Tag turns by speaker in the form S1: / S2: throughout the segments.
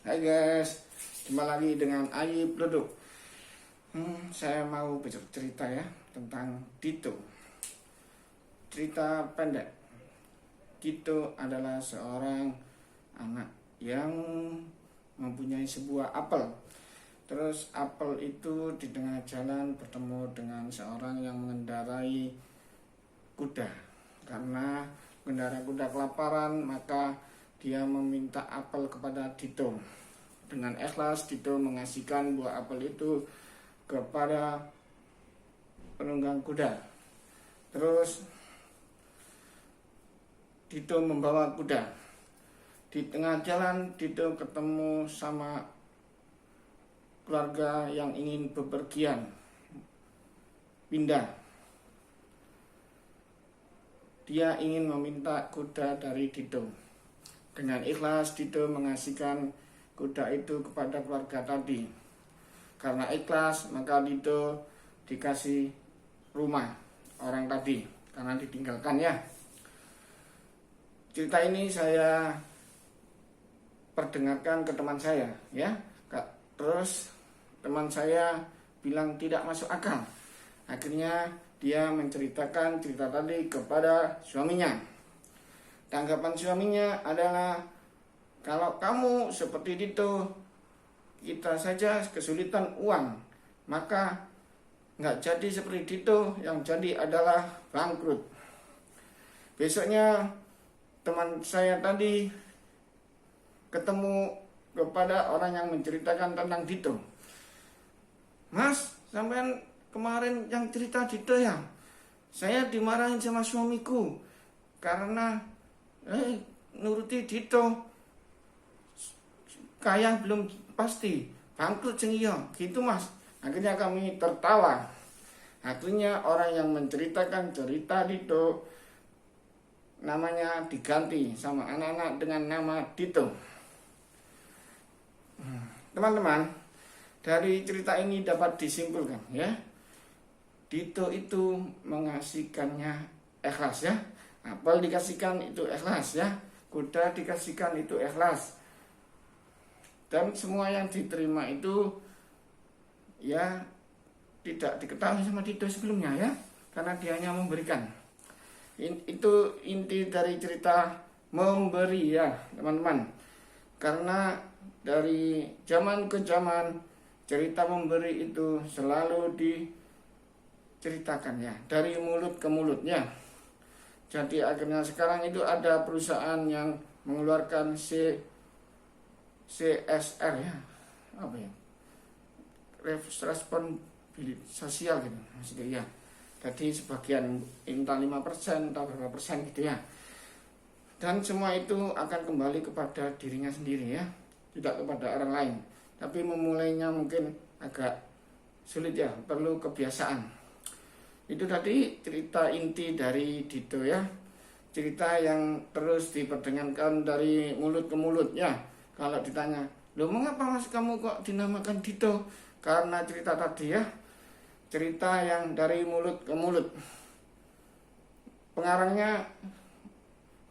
S1: Hai guys, jumpa lagi dengan Ayib Duduk. Saya mau bercerita ya tentang Dito. Cerita pendek. Dito adalah seorang anak yang mempunyai sebuah apel. Terus apel itu di tengah jalan bertemu dengan seorang yang mengendarai kuda. Karena pengendara kuda kelaparan, maka dia meminta apel kepada Dito. Dengan ikhlas Dito mengasihkan buah apel itu kepada penunggang kuda. Terus Dito membawa kuda. Di tengah jalan Dito ketemu sama keluarga yang ingin bepergian, pindah. Dia ingin meminta kuda dari Dito. Dengan ikhlas Dito mengasihkan kuda itu kepada keluarga tadi. Karena ikhlas maka Dito dikasih rumah orang tadi karena ditinggalkan ya. Cerita ini saya perdengarkan ke teman saya ya. Terus teman saya bilang tidak masuk akal. Akhirnya dia menceritakan cerita tadi kepada suaminya. Tanggapan suaminya adalah, kalau kamu seperti Dito, kita saja kesulitan uang, maka nggak jadi seperti Dito, yang jadi adalah bangkrut. Besoknya teman saya tadi ketemu kepada orang yang menceritakan tentang Dito. Mas, sampean kemarin yang cerita Dito ya? Saya dimarahin sama suamiku karena nuruti Dito, kaya belum pasti, bangkrut sing iya gitu mas. Akhirnya kami tertawa. Akhirnya orang yang menceritakan cerita Dito namanya diganti sama anak-anak dengan nama Dito. Teman-teman, dari cerita ini dapat disimpulkan ya, Dito itu mengasihkannya ikhlas ya. Apel dikasihkan itu ikhlas ya, kuda dikasihkan itu ikhlas, dan semua yang diterima itu ya tidak diketahui sama Dito sebelumnya ya, karena dia hanya memberikan. Itu inti dari cerita memberi ya teman-teman. Karena dari zaman ke zaman cerita memberi itu selalu diceritakan ya, dari mulut ke mulutnya. Jadi akhirnya sekarang itu ada perusahaan yang mengeluarkan CSR ya, apa ya, responsibility sosial gitu maksudnya ya. Jadi sebagian entah 5% atau berapa persen gitu ya. Dan semua itu akan kembali kepada dirinya sendiri ya, tidak kepada orang lain. Tapi memulainya mungkin agak sulit ya, perlu kebiasaan. Itu tadi cerita inti dari Dito ya. Cerita yang terus diperdengarkan dari mulut ke mulut ya. Kalau ditanya, loh mengapa mas kamu kok dinamakan Dito? Karena cerita tadi ya, cerita yang dari mulut ke mulut. Pengarangnya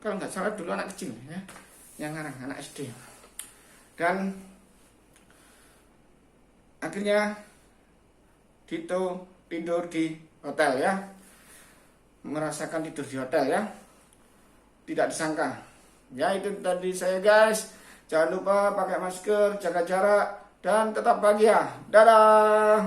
S1: kalau nggak salah dulu anak kecil ya, yang ngarang anak SD. Dan akhirnya Dito tidur di hotel ya, merasakan tidur di hotel ya, tidak disangka ya. Itu tadi saya guys, jangan lupa pakai masker, jaga jarak, dan tetap bahagia. Dadah.